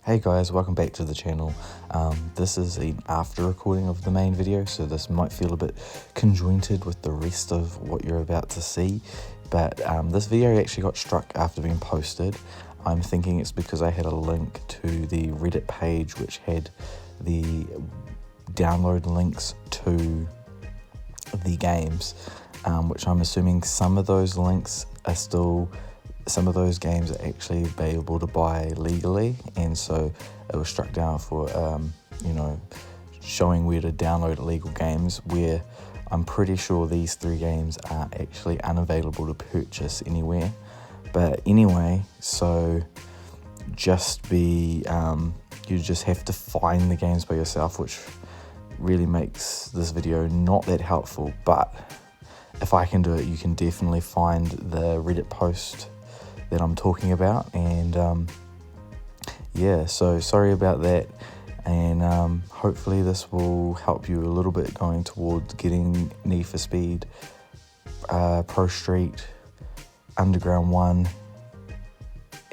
Hey guys, welcome back to the channel. This is an after recording of the main video, so this might feel a bit conjointed with the rest of what you're about to see, but this video actually got struck after being posted. I'm thinking it's because I had a link to the Reddit page which had the download links to the games, which I'm assuming some of those links are still, some of those games are actually available to buy legally, and so it was struck down for showing where to download illegal games, where I'm pretty sure these three games are actually unavailable to purchase anywhere. But anyway, so you just have to find the games by yourself, which really makes this video not that helpful, but if I can do it, you can definitely find the Reddit post that I'm talking about. And yeah, so sorry about that, and hopefully this will help you a little bit going towards getting Need for Speed Prostreet, Underground 1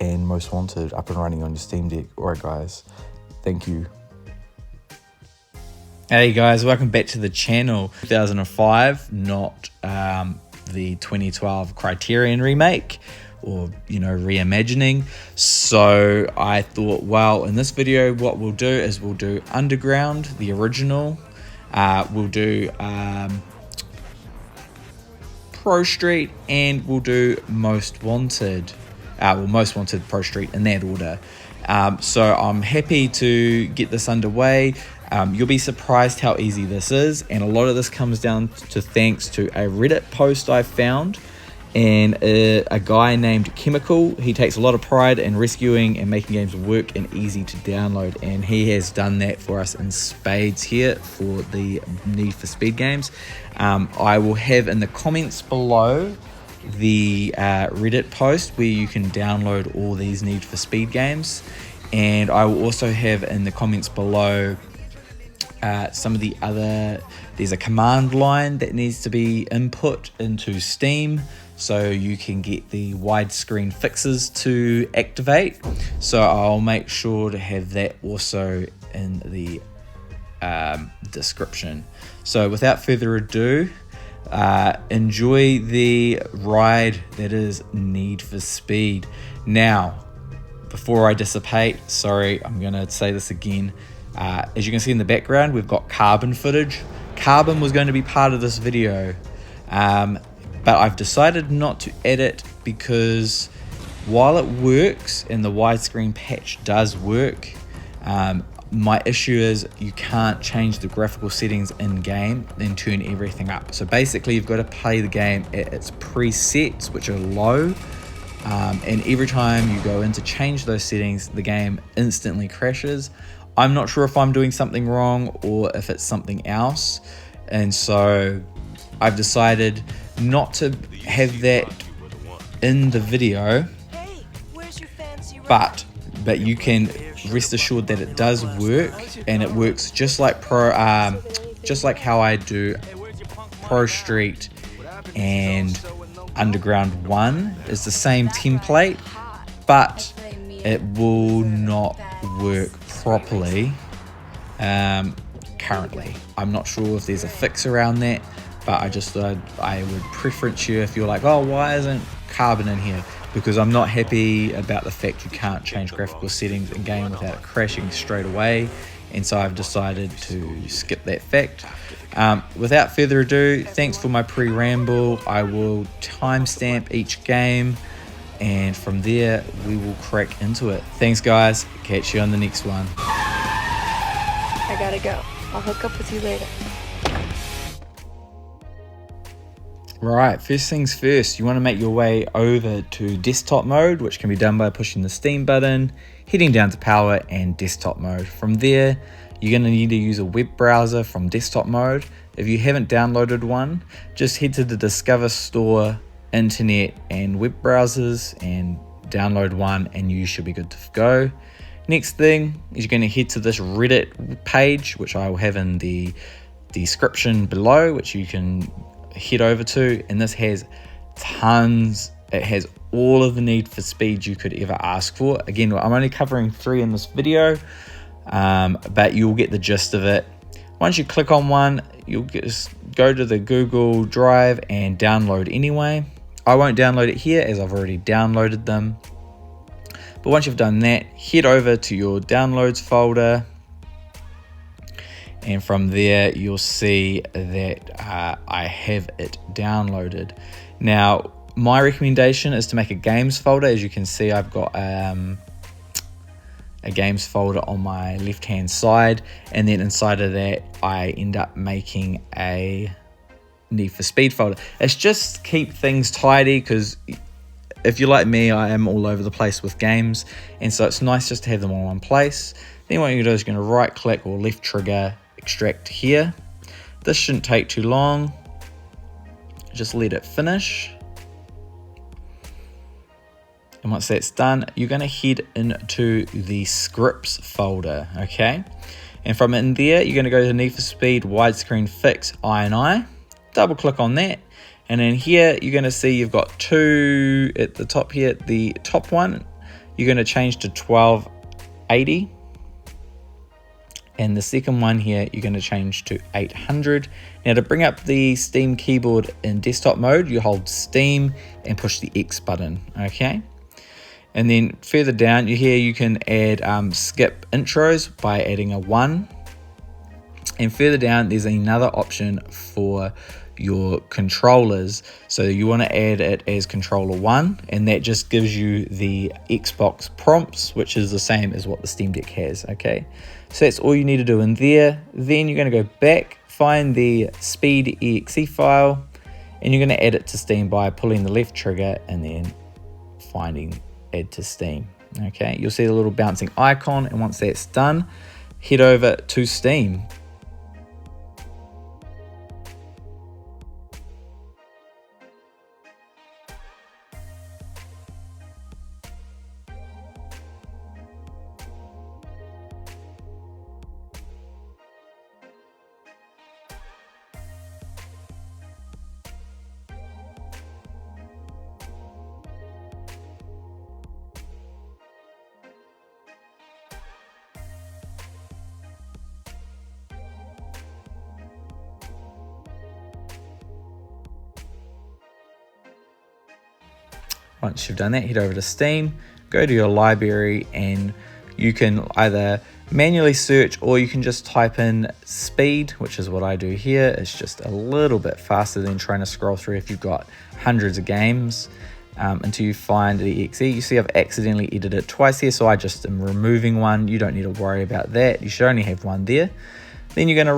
and Most Wanted up and running on your Steam Deck. Alright guys, thank you. Hey guys, welcome back to the channel. 2005, not the 2012 Criterion remake or reimagining. So I thought, well, in this video what we'll do is we'll do Underground, the original, we'll do Prostreet, and we'll do Most Wanted. Most Wanted, Prostreet, in that order. So I'm happy to get this underway. You'll be surprised how easy this is, and a lot of this comes down to thanks to a Reddit post I found, and a guy named Chemical. He takes a lot of pride in rescuing and making games work and easy to download, and he has done that for us in spades here for the Need for Speed games. I will have in the comments below the Reddit post where you can download all these Need for Speed games, and I will also have in the comments below some of the other, there's a command line that needs to be input into Steam so you can get the widescreen fixes to activate. So I'll make sure to have that also in the description. So without further ado, enjoy the ride that is Need for Speed. Now, before I dissipate, sorry, I'm gonna say this again. As you can see in the background, we've got carbon footage. Carbon was going to be part of this video, but I've decided not to add it because while it works and the widescreen patch does work, my issue is you can't change the graphical settings in game and turn everything up. So basically you've got to play the game at its presets, which are low, and every time you go in to change those settings, the game instantly crashes. I'm not sure if I'm doing something wrong or if it's something else, and so I've decided not to have that in the video, but you can rest assured that it does work, and it works just like how I do Prostreet and Underground 1. It's the same template, but it will not work properly currently. I'm not sure if there's a fix around that, but I just thought I would preference you if you're like, oh, why isn't Carbon in here? Because I'm not happy about the fact you can't change graphical settings in game without it crashing straight away, and so I've decided to skip that fact. Without further ado, thanks for my pre-ramble. I will timestamp each game, and from there we will crack into it. Thanks guys, catch you on the next one. I gotta go. I'll hook up with you later. Right, first things first, you want to make your way over to desktop mode, which can be done by pushing the Steam button, heading down to power and desktop mode. From there, you're going to need to use a web browser from desktop mode. If you haven't downloaded one, just head to the Discover Store, Internet and web browsers and download one, and you should be good to go. Next thing is you're going to head to this Reddit page, which I will have in the description below, which you can head over to, and this has tons It has all of the Need for Speed you could ever ask for. Again, I'm only covering 3 in this video, but you'll get the gist of it. Once you click on one, you'll just go to the Google Drive and download anyway. I won't download it here as I've already downloaded them. But once you've done that, head over to your downloads folder. And from there, you'll see that I have it downloaded. Now, my recommendation is to make a games folder. As you can see, I've got a games folder on my left hand side, and then inside of that I end up making a Need for Speed folder. It's just keep things tidy, because if you're like me, I am all over the place with games, and so it's nice just to have them all in one place. Then what you do is you're going to right click or left trigger extract here. This shouldn't take too long, just let it finish. And once that's done, you're going to head into the scripts folder, okay? And from in there, you're going to go to the Need for Speed widescreen fix I&I. Double click on that. And in here, you're going to see you've got 2 at the top here. The top one, you're going to change to 1280. And the second one here, you're going to change to 800. Now, to bring up the Steam keyboard in desktop mode, you hold Steam and push the X button, okay? And then further down here, you can add skip intros by adding a 1. And further down, there's another option for your controllers. So you want to add it as controller 1, and that just gives you the Xbox prompts, which is the same as what the Steam Deck has, okay? So that's all you need to do in there. Then you're going to go back, find the speed exe file, and you're going to add it to Steam by pulling the left trigger and then finding add to Steam. Okay, you'll see the little bouncing icon, and once that's done, head over to Steam. Once you've done that, head over to Steam, go to your library, and you can either manually search or you can just type in speed, which is what I do here. It's just a little bit faster than trying to scroll through if you've got hundreds of games until you find the exe. You see I've accidentally edited it twice here, so I just am removing one. You don't need to worry about that. You should only have one there. Then you're going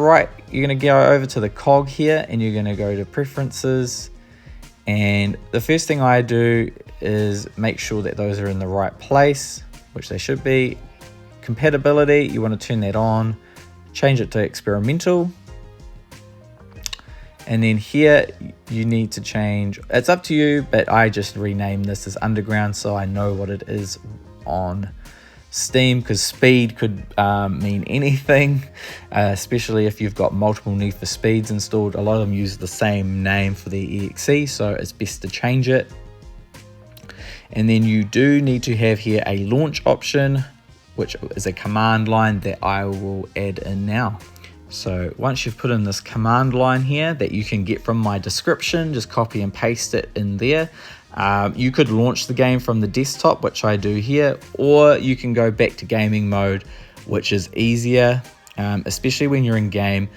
to go over to the cog here, and you're going to go to preferences. And the first thing I do is make sure that those are in the right place, which they should be. Compatibility, you want to turn that on, change it to experimental. And then here you need to change, it's up to you, but I just rename this as Underground so I know what it is on Steam, because speed could mean anything, especially if you've got multiple Need for Speeds installed. A lot of them use the same name for the exe, so it's best to change it. And then you do need to have here a launch option, which is a command line that I will add in now. So once you've put in this command line here that you can get from my description, just copy and paste it in there. You could launch the game from the desktop, which I do here, or you can go back to gaming mode, which is easier, especially when you're in game.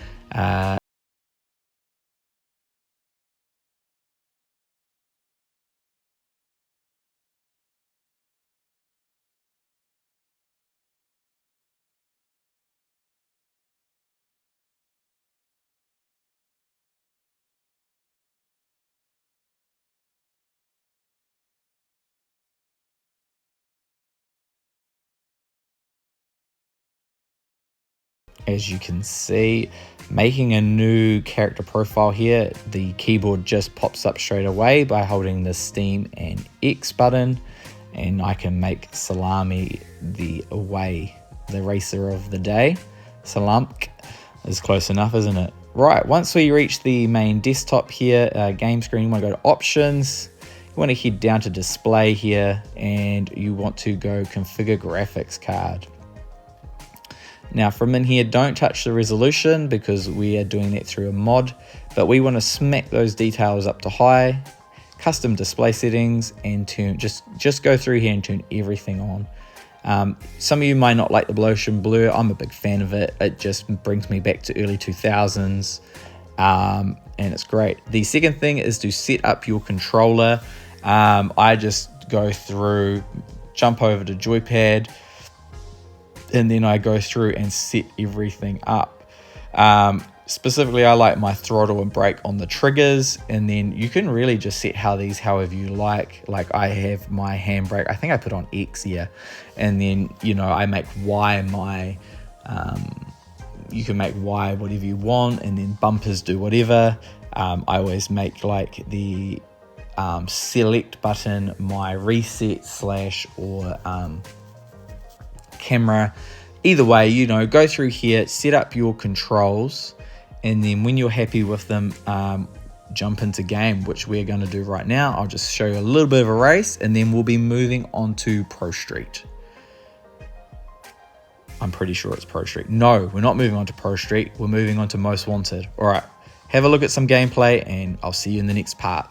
As you can see, making a new character profile here, the keyboard just pops up straight away by holding the Steam and X button, and I can make Salami the racer of the day. Salamk is close enough, isn't it? Right, once we reach the main desktop here, game screen, you want to go to options. You want to head down to display here, and you want to go configure graphics card. Now from in here, don't touch the resolution because we are doing that through a mod, but we want to smack those details up to high, custom display settings, and just go through here and turn everything on. Some of you might not like the motion blur. I'm a big fan of it. It just brings me back to early 2000s, and it's great. The second thing is to set up your controller. I just go through, jump over to joypad, and then I go through and set everything up. Specifically, I like my throttle and brake on the triggers, and then you can really just set however you like. Like I have my handbrake, I think I put on X here, and then, you know, I make Y my, you can make Y whatever you want, and then bumpers do whatever. I always make like the select button my reset / or camera. Either way, you know, go through here, set up your controls, and then when you're happy with them, jump into game, which we're going to do right now. I'll just show you a little bit of a race, and then we'll be moving on to Prostreet. I'm pretty sure it's Prostreet. No, we're not moving on to Prostreet. We're moving on to Most Wanted. All right, have a look at some gameplay, and I'll see you in the next part.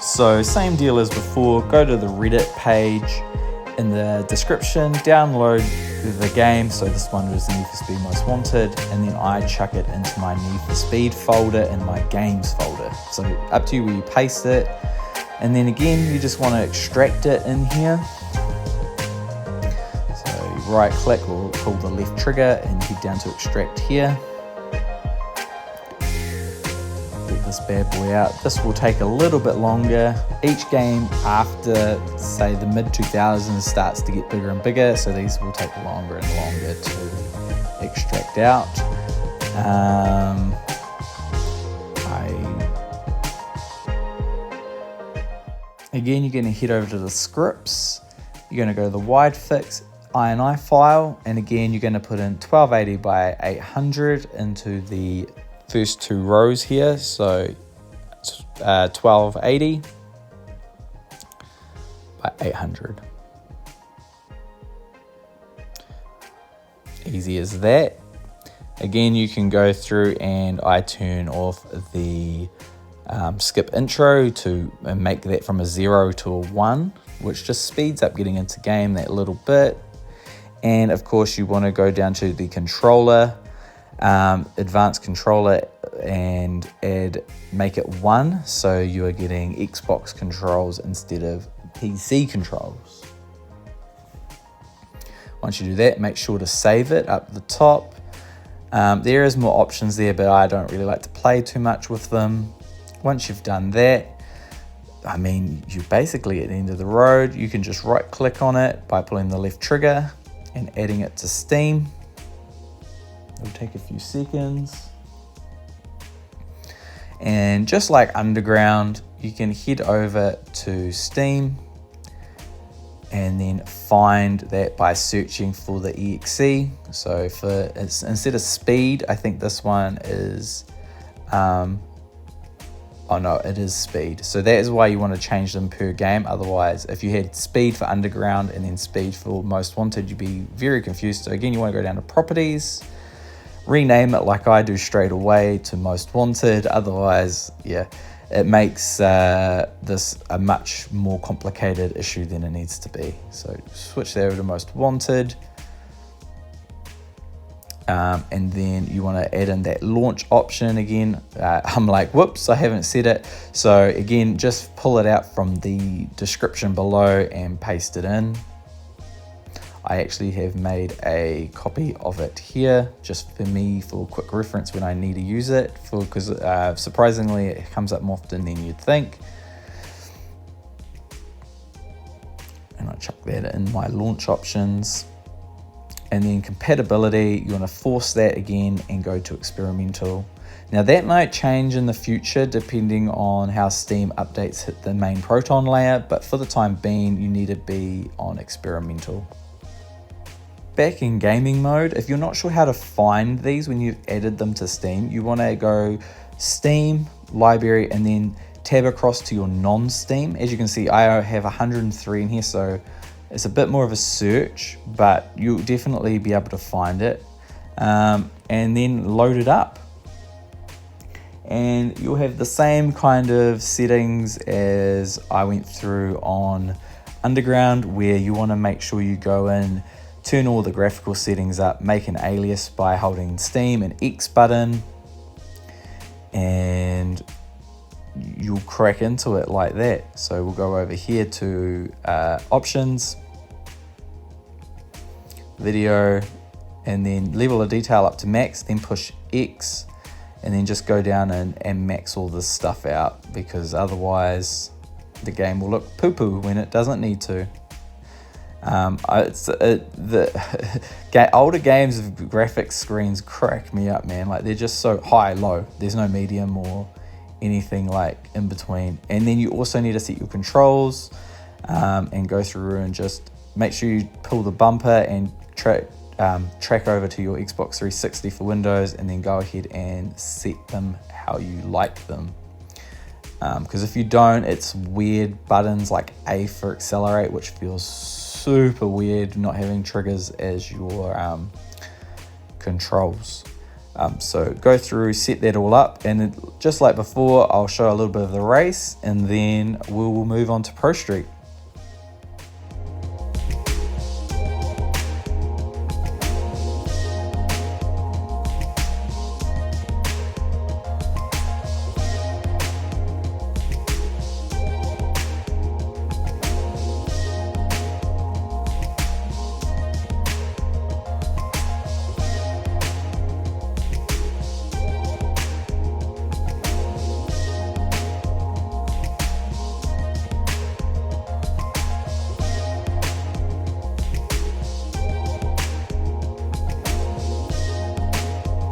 So same deal as before, go to the Reddit page. In the description, download the game. So this one was Need for Speed Most Wanted, and then I chuck it into my Need for Speed folder and my games folder. So up to you where you paste it. And then again, you just want to extract it in here. So right click or pull the left trigger and head down to extract here. This bad boy out. This will take a little bit longer. Each game after, say, the mid-2000s starts to get bigger and bigger, so these will take longer and longer to extract out. Again, you're going to head over to the scripts. You're going to go to the wide fix INI file, and again, you're going to put in 1280 by 800 into the first two rows here. So 1280 by 800. Easy as that. Again, you can go through and I turn off the skip intro to make that from a 0 to a 1, which just speeds up getting into game that little bit. And of course, you want to go down to the controller, advanced controller, and make it 1, so you are getting Xbox controls instead of PC controls. Once you do that, make sure to save it up the top. There is more options there, but I don't really like to play too much with them. Once you've done that, I mean, you're basically at the end of the road. You can just right click on it by pulling the left trigger and adding it to Steam. It'll take a few seconds. And just like Underground, you can head over to Steam and then find that by searching for the EXE. So instead of speed, I think this one is, oh no, it is speed. So that is why you want to change them per game. Otherwise, if you had speed for Underground and then speed for Most Wanted, you'd be very confused. So again, you want to go down to properties, rename it like I do straight away to Most Wanted. Otherwise, yeah, it makes this a much more complicated issue than it needs to be. So switch that over to Most Wanted. And then you want to add in that launch option again. I'm like, whoops, I haven't set it. So again, just pull it out from the description below and paste it in. I actually have made a copy of it here just for me for quick reference when I need to use it, because surprisingly it comes up more often than you'd think. And I chuck that in my launch options. And then compatibility, you want to force that again and go to experimental. Now that might change in the future depending on how Steam updates hit the main Proton layer, but for the time being, you need to be on experimental. Back in gaming mode, if you're not sure how to find these when you've added them to Steam, you want to go Steam, library, and then tab across to your non-Steam. As you can see, I have 103 in here, so it's a bit more of a search, but you'll definitely be able to find it. And then load it up. And you'll have the same kind of settings as I went through on Underground, where you want to make sure you go in, turn all the graphical settings up, make an alias by holding Steam and X button, and you'll crack into it like that. So we'll go over here to options, video, and then level of detail up to max, then push X, and then just go down and max all this stuff out, because otherwise the game will look poo-poo when it doesn't need to. The older games of graphics screens crack me up, man. Like, they're just so high, low. There's no medium or anything like in between. And then you also need to set your controls and go through and just make sure you pull the bumper and track over to your Xbox 360 for Windows, and then go ahead and set them how you like them. Because if you don't, it's weird buttons like A for accelerate, which feels super weird not having triggers as your controls. So go through, set that all up, and just like before, I'll show a little bit of the race, and then we'll move on to Prostreet.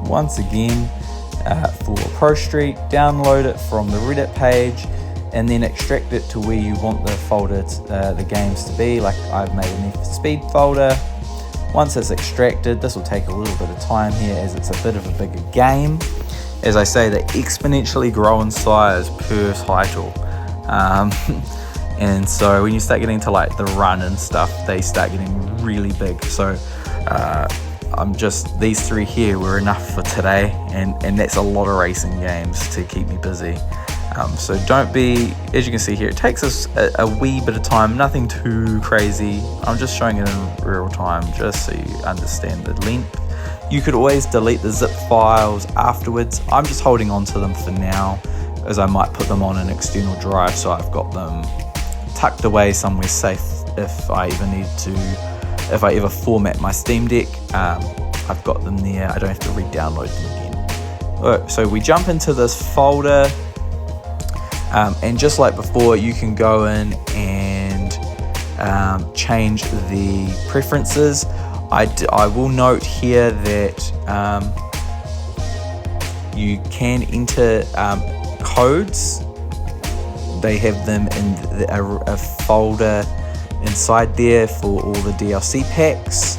Once again, for Prostreet, download it from the Reddit page and then extract it to where you want the folder, the games to be. Like, I've made an NFS Speed folder. Once it's extracted, this will take a little bit of time here as it's a bit of a bigger game. As I say, they exponentially grow in size per title. And so when you start getting to like the run and stuff, they start getting really big. So these three here were enough for today, and that's a lot of racing games to keep me busy. So don't be, as you can see here, it takes us a wee bit of time, nothing too crazy. I'm just showing it in real time just so you understand the length. You could always delete the zip files afterwards. I'm just holding on to them for now, as I might put them on an external drive so I've got them tucked away somewhere safe if I ever format my Steam Deck. I've got them there, I don't have to re-download them again. Alright, so we jump into this folder, and just like before, you can go in and change the preferences. I will note here that you can enter codes. They have them in a folder inside there for all the DLC packs,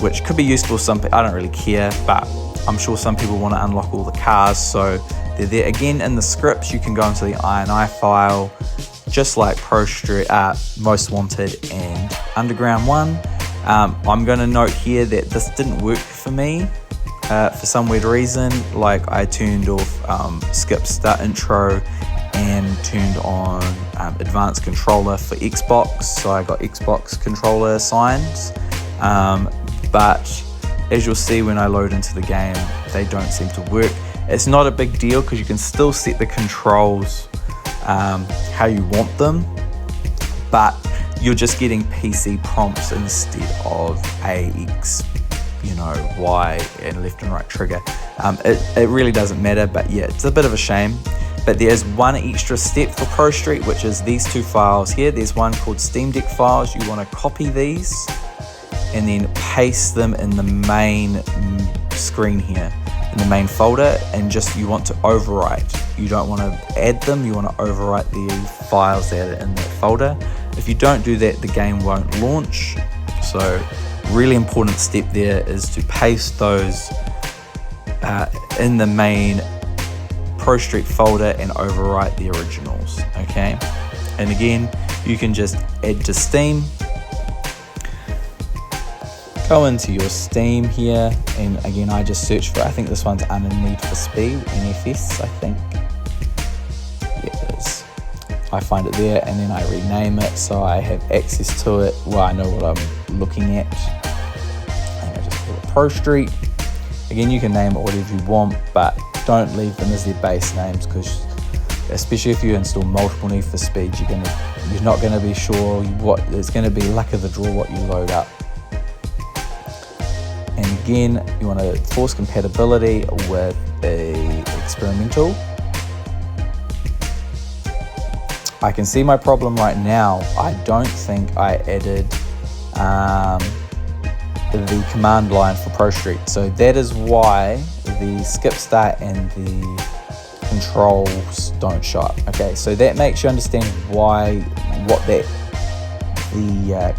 which could be useful. I don't really care, but I'm sure some people want to unlock all the cars, so they're there. Again, in the scripts, you can go into the INI file, just like Prostreet, Most Wanted and Underground 1. I'm going to note here that this didn't work for me for some weird reason, like I turned off skip start intro and turned on advanced controller for Xbox, so I got Xbox controller signs, but as you'll see when I load into the game, they don't seem to work. It's not a big deal because you can still set the controls how you want them, but you're just getting PC prompts instead of AX, Y and left and right trigger. It really doesn't matter, but yeah, it's a bit of a shame. But there's one extra step for Prostreet, which is these two files here. There's one called Steam Deck files. You want to copy these and then paste them in the main screen here, in the main folder, and just you want to overwrite. You don't want to add them, you want to overwrite the files that are in that folder. If you don't do that, the game won't launch. So really important step there is to paste those in the main Prostreet folder and overwrite the originals, okay? And again, you can just add to Steam, go into your Steam here, and again I just search for, I think this one's Under Need for Speed, NFS, I think. Yeah, it is. I find it there and then I rename it so I have access to it. Well, I know what I'm looking at. I think I just call it Prostreet. Again, you can name it whatever you want, but don't leave them as their base names, because especially if you install multiple Need for Speed, you're not going to be sure what, it's going to be luck of the draw what you load up. And again, you want to force compatibility with a experimental. I can see my problem right now. I don't think I added the command line for Prostreet. So that is why the skip start and the controls don't show up. Okay, so that makes you understand what the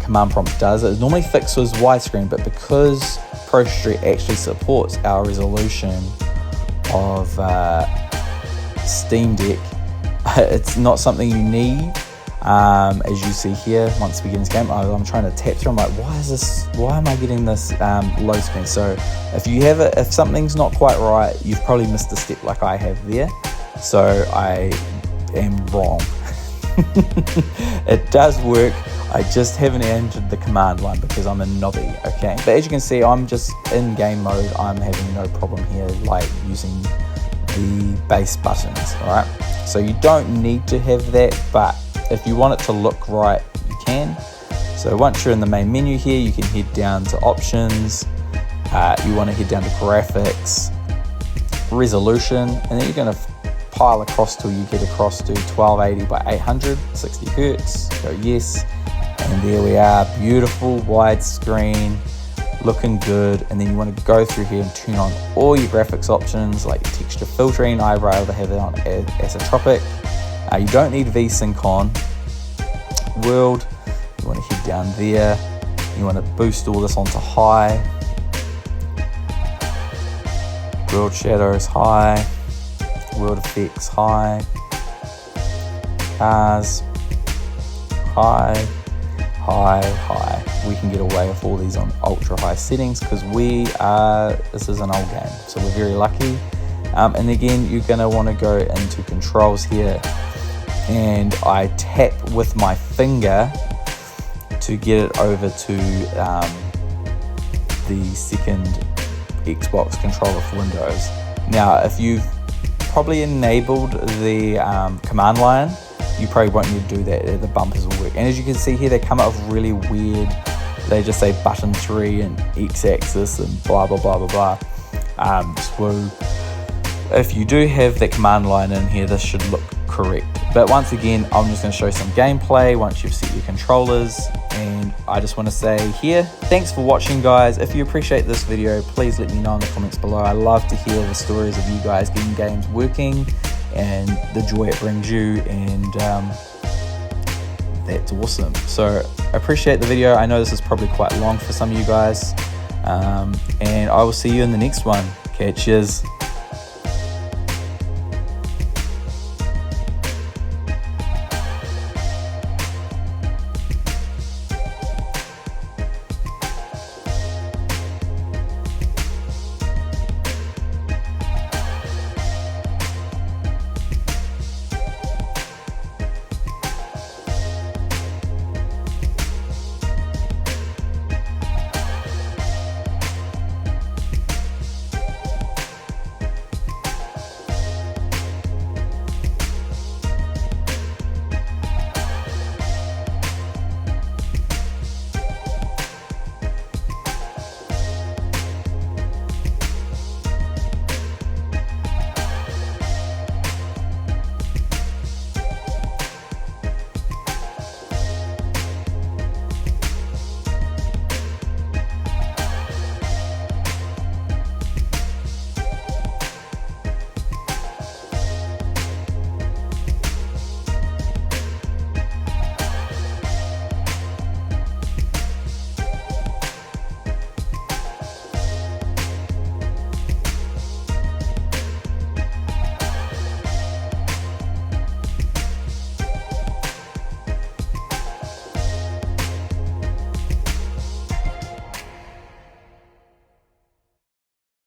command prompt does. It normally fixes widescreen, but because Prostreet actually supports our resolution of Steam Deck, it's not something you need. As you see here, once we get into game, I'm trying to tap through. I'm like, why am I getting this low screen? So if something's not quite right, you've probably missed a step like I have there. So I am wrong. It does work. I just haven't entered the command line because I'm a knobby, okay? But as you can see, I'm just in game mode. I'm having no problem here, like using the base buttons, all right? So you don't need to have that, but if you want it to look right, you can. So once you're in the main menu here, you can head down to options. You want to head down to graphics, resolution, and then you're going to pile across till you get across to 1280 by 800, 60 hertz. Go yes, and there we are, beautiful widescreen, looking good. And then you want to go through here and turn on all your graphics options, like texture filtering. I'd rather have it on isotropic. You don't need VSync on. World, you want to head down there. You want to boost all this onto high. World shadows high. World effects high. Cars high. We can get away with all these on ultra high settings because this is an old game, so we're very lucky. And again, you're going to want to go into controls here, and I tap with my finger to get it over to the second Xbox controller for Windows. Now, if you've probably enabled the command line, you probably won't need to do that. The bumpers will work. And as you can see here, they come up with really weird, they just say button 3 and X-axis and blah, blah, blah, blah, blah. So if you do have that command line in here, this should look correct. But once again, I'm just going to show some gameplay once you've set your controllers. And I just want to say here, thanks for watching, guys. If you appreciate this video, please let me know in the comments below. I love to hear the stories of you guys getting games working and the joy it brings you, and that's awesome. So I appreciate the video. I know this is probably quite long for some of you guys, and I will see you in the next one. Okay, cheers.